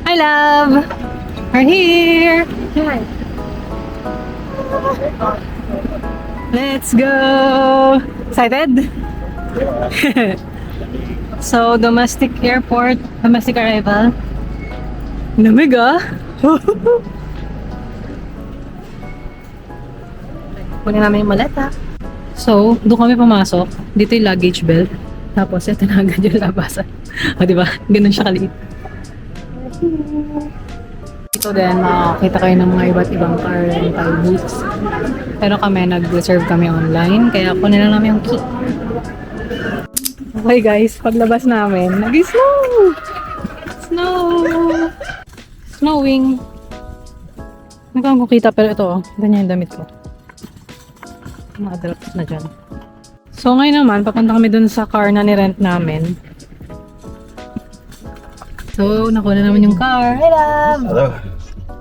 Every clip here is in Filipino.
Hi, love! We're here! Hi. Let's go! Excited? So, domestic airport, domestic arrival. Lamig ah! Kunin namin yung maleta. So, doon kami pumasok. Dito yung luggage belt. Tapos, ito na agad yung labasan. O, diba? Ganun siya kaliit. Dito din, makakita kayo ng mga iba't ibang car rental booths. Pero kami, nag-reserve kami online. Kaya kunin lang namin yung key. Okay guys, paglabas namin, nag-snow! Snow! Snowing! Hindi ko kita, pero ito oh. Ganyan yung damit ko. Nakadrops na dyan. So ngayon naman, papunta kami dun sa car na nirent namin. So, nakuha na naman yung car. Hi, love! Hello.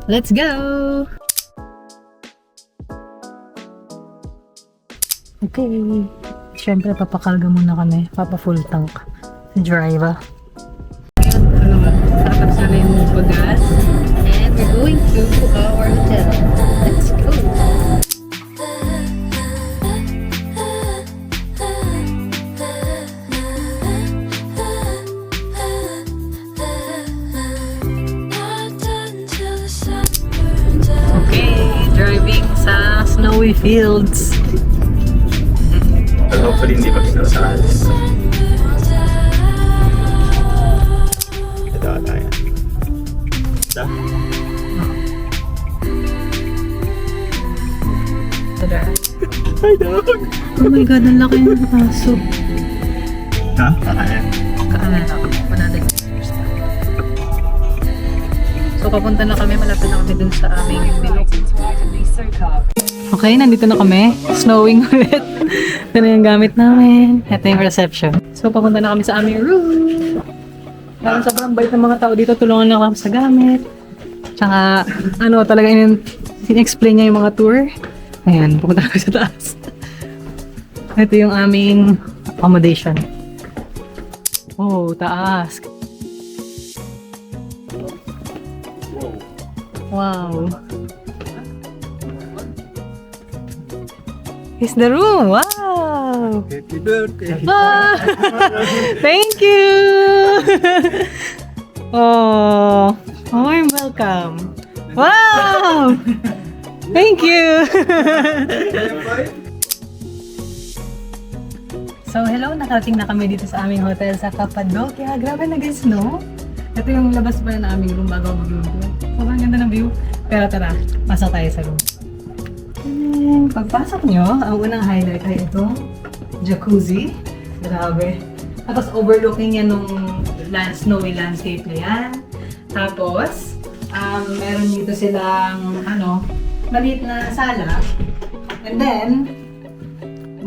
Let's go! Okay. Siyempre, papakalga muna kami. Papa-full tank. Si driver. Sarap sana yung bagas. And we're going to our hotel. Let's go! Driving sa snowy fields. But hopefully hindi mag-snow sa alis. Ito tayo. Ito? Ay, dog! Oh my god, ang laki ng paso. Ha? Kakayan. Kaanan ako. 100 meters. So, papunta na kami. Malapit na kami dun sa aming bilog. Okay, nandito na kami. Snowing ulit. Ito na yung gamit namin. Ito yung reception. So, papunta na kami sa aming room. Parang sobrang bait ng mga tao dito. Tulungan na kami sa gamit. Tsaka, talaga in-explain niya yung mga tour. Ayan, pupunta kami sa taas. Ito yung aming accommodation. Oh, taas. Wow. Here's the room. Wow. Happy birthday! Ah, thank you. Oh, warm welcome. Wow. Thank you. So, hello. Nakarating na kami dito sa aming hotel sa Cappadocia. Grabe, nag-snow. Ito yung labas pala na aming room bago mag-room. Sobrang ganda ng view. Pero tara, pasok tayo sa room. Pagpasok nyo, ang unang highlight ay itong jacuzzi. Grabe. Tapos overlooking yan nung snowy landscape na yan. Tapos, meron dito silang, maliit na sala. And then,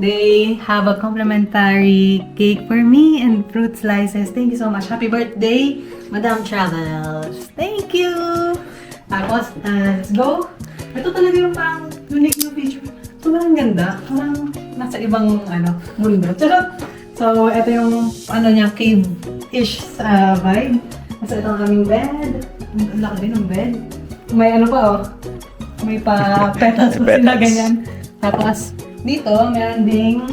they have a complimentary cake for me and fruit slices. Thank you so much. Happy birthday, Madam Travels. Thank you! Tapos, let's go. Ito talaga yung parang unique na feature. Sobrang ganda. Parang nasa ibang mundo. So, ito yung cave-ish vibe. Kasi ito ang aming bed. Ang laki din ng bed. May may pa-petals pa sila ganyan. Tapos, dito, meron ding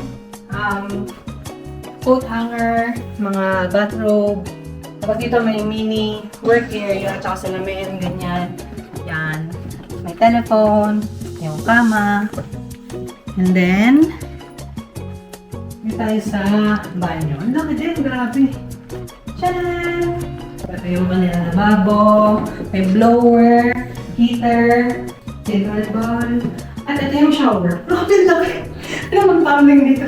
coat hanger, mga bathrobe. Tapos dito may mini work area, tsaka salamin, ganyan. Yan. May telephone, yung kama. And then, dito tayo sa banyo. Ang laki din, grabe. Tcharan! Ito yung kanila lababo, may blower, heater, cigarette ball, at ito yung shower. Grabe, laki! Ano mag-tumbling dito?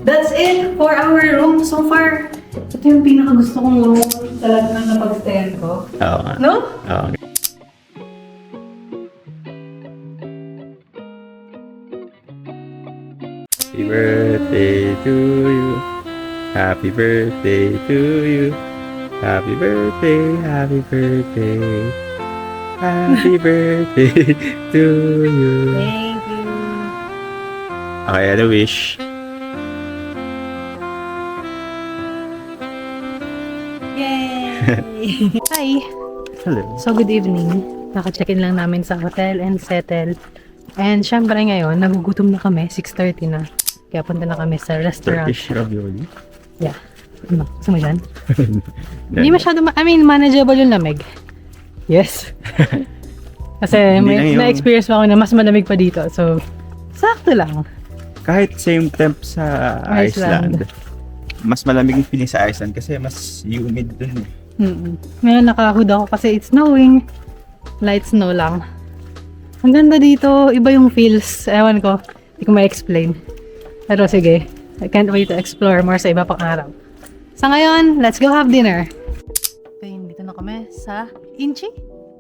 That's it for our room so far. Ito yung pinakagusto kong room sa lahat ng napag-stayan ko. Oo nga. No? Oo. Happy birthday to you. Happy birthday to you. Happy birthday, happy birthday. Happy birthday to you. Thank you. Okay, ano wish? Yay! Hi! Hello. So, good evening. Naka-check-in lang namin sa hotel and settle. And syempre ngayon, nagugutom na kami. 6:30 na. Kaya punta na kami sa restaurant. Turkish ravioli. Yeah. Ano? Gusto mo dyan? Hindi masyado, manageable yung lamig. Yes. Kasi Hindi lang yung- na-experience mo ako na mas malamig pa dito. So, sakto lang. Kahit same temp sa Iceland. Iceland. Mas malamig yung feeling sa Iceland kasi mas humid dun. Ngayon nakahood ako kasi it's snowing. Light snow lang. Ang ganda dito. Iba yung feels. Ewan ko. Hindi ko ma-explain. Pero sige. I can't wait to explore more sa iba pang araw. Sa ngayon, let's go have dinner. Okay, dito na kami sa Inchi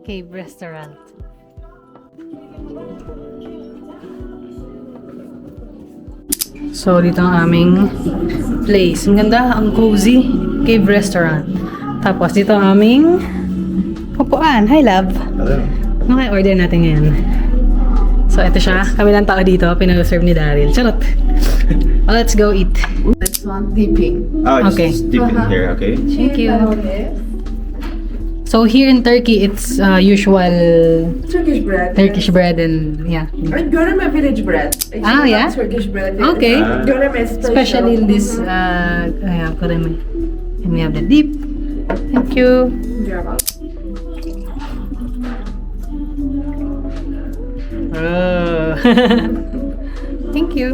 Cave Restaurant. So, dito ang aming place. Ang ganda, ang cozy cave restaurant. Tapos, dito ang aming upuan. Hi, love. Hello. Ano kaya order natin ngayon? So, ito siya. Kami lang tao dito. Pinag-serve ni Daryl. Charot. Let's go eat. Next one, dipping. Oh, just Okay. dip in here, okay? Thank you. Mayonnaise. So, here in Turkey, it's usual Turkish bread. Turkish bread and yeah. And Göreme village bread. Actually, Ah, yeah? not Turkish bread. Okay. Göreme is special. Especially in this, kureme. And we have the dip. Thank you. You're welcome. Oh. Thank you.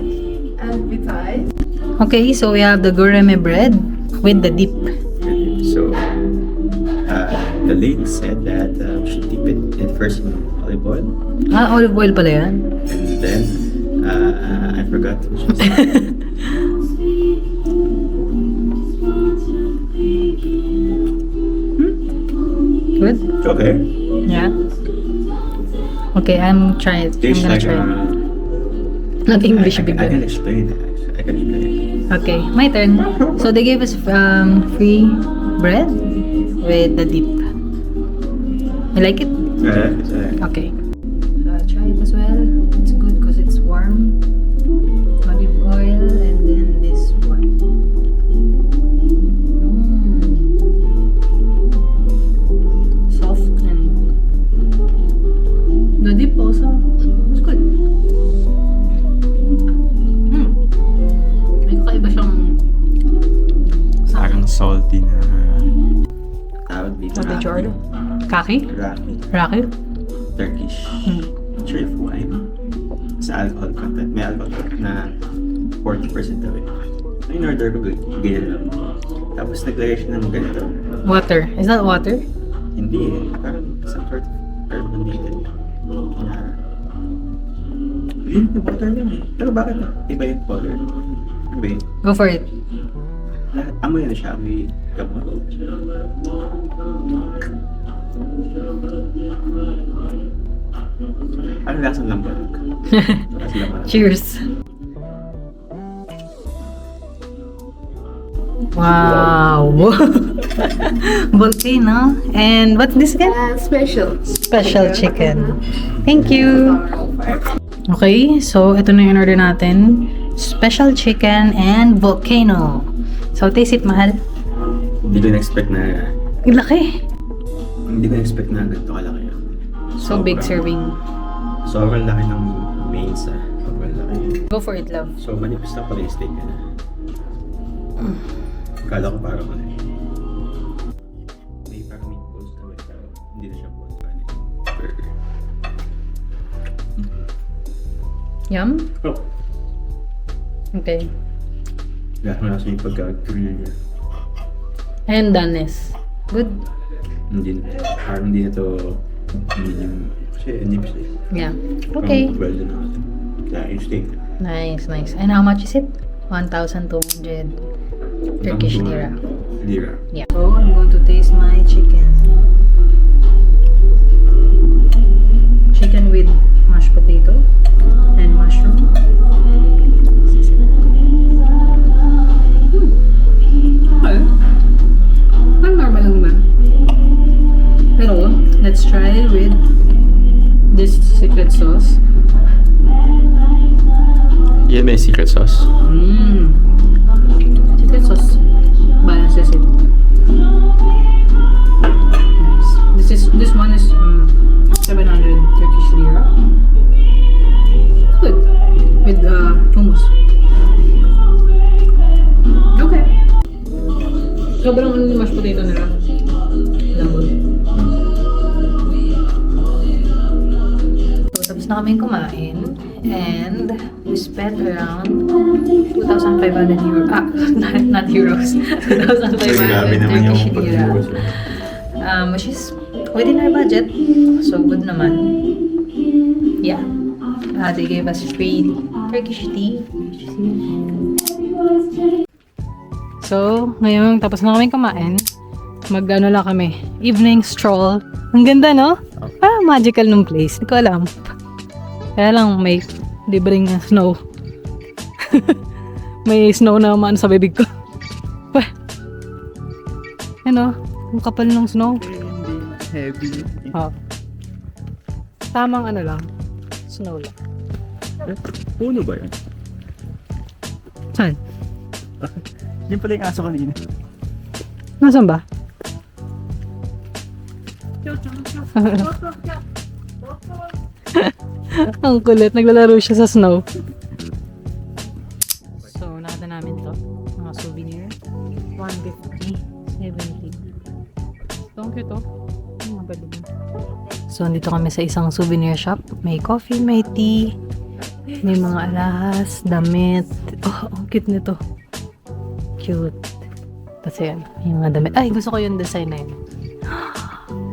And with ice. Okay, so we have the gureme bread with the dip. So, the lady said that we should dip it at first in olive oil. Ah, olive oil pala yan. And then, I forgot which was Good? Okay. Yeah. Okay, I'm trying. I'm Tastes gonna like try. Not English I can bigla. explain it. I can explain it. Okay, my turn. So they gave us free bread with the dip. You like it? Okay. So I'll try it as well. It's good because it's warm. Olive oil and then this one. Soft and the dip also was good. May kakaiba siyang Parang salty na tawag dito. What did you order? Kaki? Raki. Raki? Turkish. Trip wine. Sa alcohol content. May alcohol content na 40% daw eh. Ay, in-order ko ganyan lang. Tapos naglagay siya ng ganito. Water. Is that water? Hindi eh. Parang some sort of carbonated. Yun, water lang eh. Pero bakit iba yung color? Ano ba yun? Go for it. Lahat, amoy na siya. Amoy gamot. Ano lasang lambat? Lasang lambat. Cheers. Wow. Volcano. And what's this again? Special. Special chicken. Thank you. Okay, so ito na yung order natin. Special chicken and volcano. So, taste it, mahal. Hindi ko na-expect na Ang laki. Hindi ko na-expect na ganito kalaki yun. So, big serving. Sobrang laki ng mains ah. Sobrang laki. Go for it, love. So, manipis na pala yung steak niya na. Kala ko parang ano eh. May parang meatballs na may pero hindi na siya balls. Burger. Yum? Oh! Okay. Lahat mo nasa yung pagka-grill niya. And doneness. Good? Hindi na. Parang hindi na to medium. Kasi hindi pa siya. Yeah. Okay. Parang well done natin. Kaya yung steak. Nice, nice. And how much is it? 1,200 Turkish lira. Lira. Yeah. So, I'm going to taste my chicken. Chicken with mashed potato and mushroom. Okay. Parang normal lang naman. Pero, let's try with this secret sauce. Yan may secret sauce. Secret sauce balances it. Nice. This Sobrang ano yung mashed potato nila. Lambot. So, tapos na kami kumain. And we spent around 2,500 euros. Not euros. 2,500 Grabe naman yung Turkish lira. pag-euros. Which is within our budget. So, good naman. Yeah. They gave us free Turkish tea. So, ngayon, tapos na kami kumain. Mag-ano lang kami. Evening stroll. Ang ganda, no? Parang magical nung place. Hindi ko alam. Kaya lang, may libreng snow. May snow na umaano sa bibig ko. Weh. Ano? Ang kapal ng snow. Heavy. Oh. Tamang ano lang. Snow lang. Puno ba yun? Saan? Yun pala yung aso kanina. Nasaan ba? Ang kulit. Naglalaro siya sa snow. So, nakita namin to. Mga souvenir. 150, 70. Ito ang cute, oh. Ang mga balibin. So, nandito kami sa isang souvenir shop. May coffee, may tea, may mga alahas, damit. Oh, ang cute nito. Cute. Tapos yan, yung mga damit. Ay, gusto ko yung design na yun.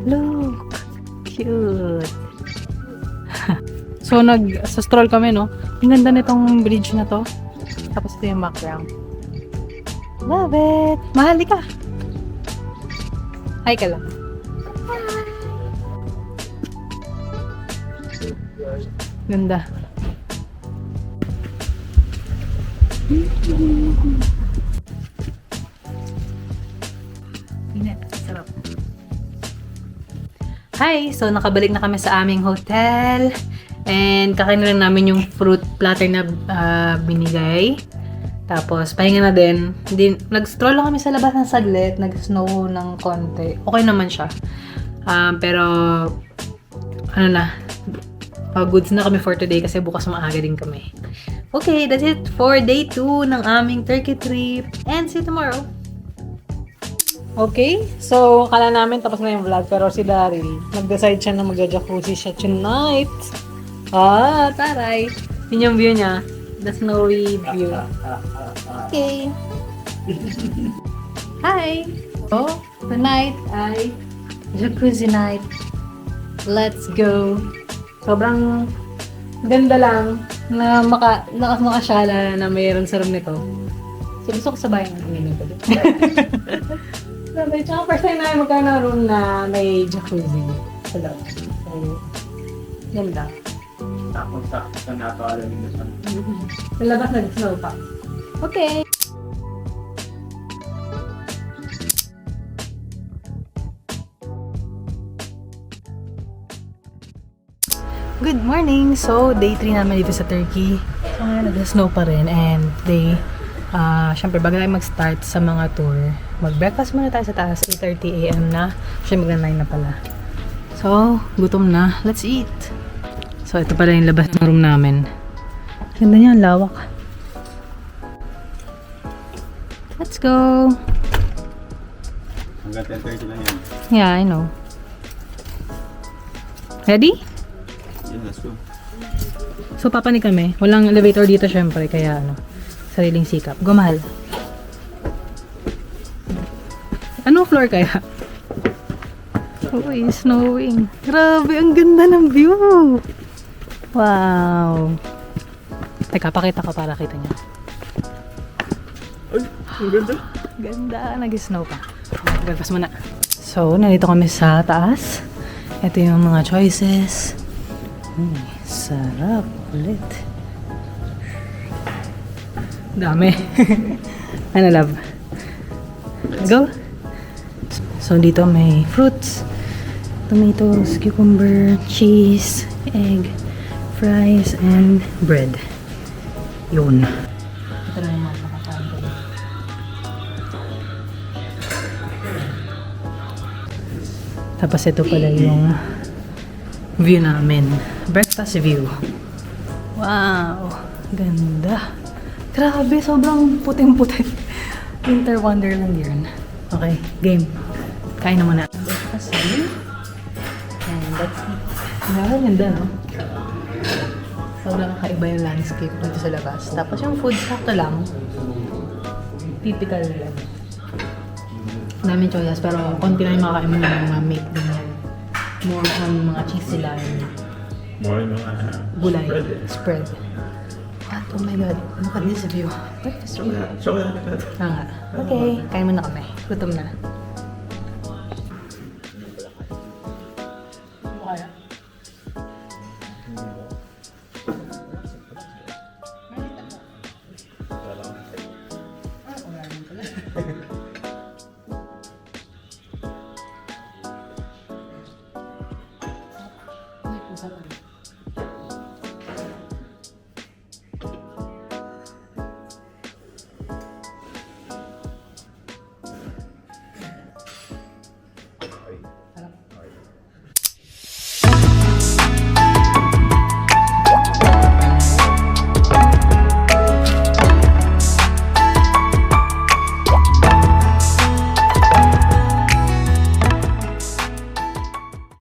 Look! Cute! So, sa stroll kami, no? Ang ganda nitong bridge na to. Tapos ito yung background. Love it! Mahali ka! Hi ka lang. Ganda. Sarap. Hi! So, nakabalik na kami sa aming hotel. And, kakain lang namin yung fruit platter na binigay. Tapos, pahinga na din. Nag-stroll lang kami sa labas ng saglit. Nag-snow ng konti. Okay naman siya. Pero, ano na, goods na kami for today kasi bukas maaga din kami. Okay, that's it for day 2 ng aming Turkey trip. And see you tomorrow. Okay, so kala namin tapos na yung vlog pero si Daryl, nag-decide siya na mag-jacuzzi siya tonight. Taray. Yun yung view niya. The snowy view. Okay. Hi! So, tonight ay jacuzzi night. Let's go! Sobrang ganda lang na makasyala na mayroon sa room nito. So, gusto ko sa bahay ng uminom ko dito. Sabi, tsaka first time namin magkaroon ng room na may jacuzzi sa loob. So, ganda. Tapos sa napakalamin na siya. Sa labas nag-snow pa. Okay. Good morning! So, day 3 namin dito sa Turkey. So, ngayon nag-snow pa rin and syempre bago tayo mag-start sa mga tour, mag-breakfast muna tayo sa taas, 8:30 AM na. Syempre mag-9 na pala. So, gutom na. Let's eat! So, ito pala yung labas ng room namin. Ganda niya, ang lawak. Let's go! Hanggang 10:30 lang yan. Yeah, I know. Ready? Yun, let's go. So, papanik kami. Walang elevator dito syempre, kaya sariling sikap. Gumahal. Anong floor kaya? Uy, snowing. Grabe, ang ganda ng view. Wow. Teka, pakita ko para kita niya. Ay, ang ganda. Ganda, nag-snow pa. Breakfast muna. So, nandito kami sa taas. Ito yung mga choices. Sarap ulit. Dami. Ano, love? Go? So, dito may fruits, tomatoes, cucumber, cheese, egg, fries, and bread. Yun. Ito na yung mga nakakain ko. Tapos ito pala yung view namin. Breakfast view. Wow! Ganda. Grabe, sobrang puting-puti. Winter wonderland yun. Okay, game. Kain na muna. Breakfast time. And that's it. Ang ganda, no? Sobrang kakaiba yung landscape dito sa labas. Tapos yung food, sakto lang. Typical lang. Daming choices, pero konti lang yung makakain mo ng mga meat din yan. More on mga cheese sila and More no, gulay. Spread. What? Oh my god. Look at this view. Breakfast view. Chocolate. Ah nga. Okay, kain muna kami. Gutom na.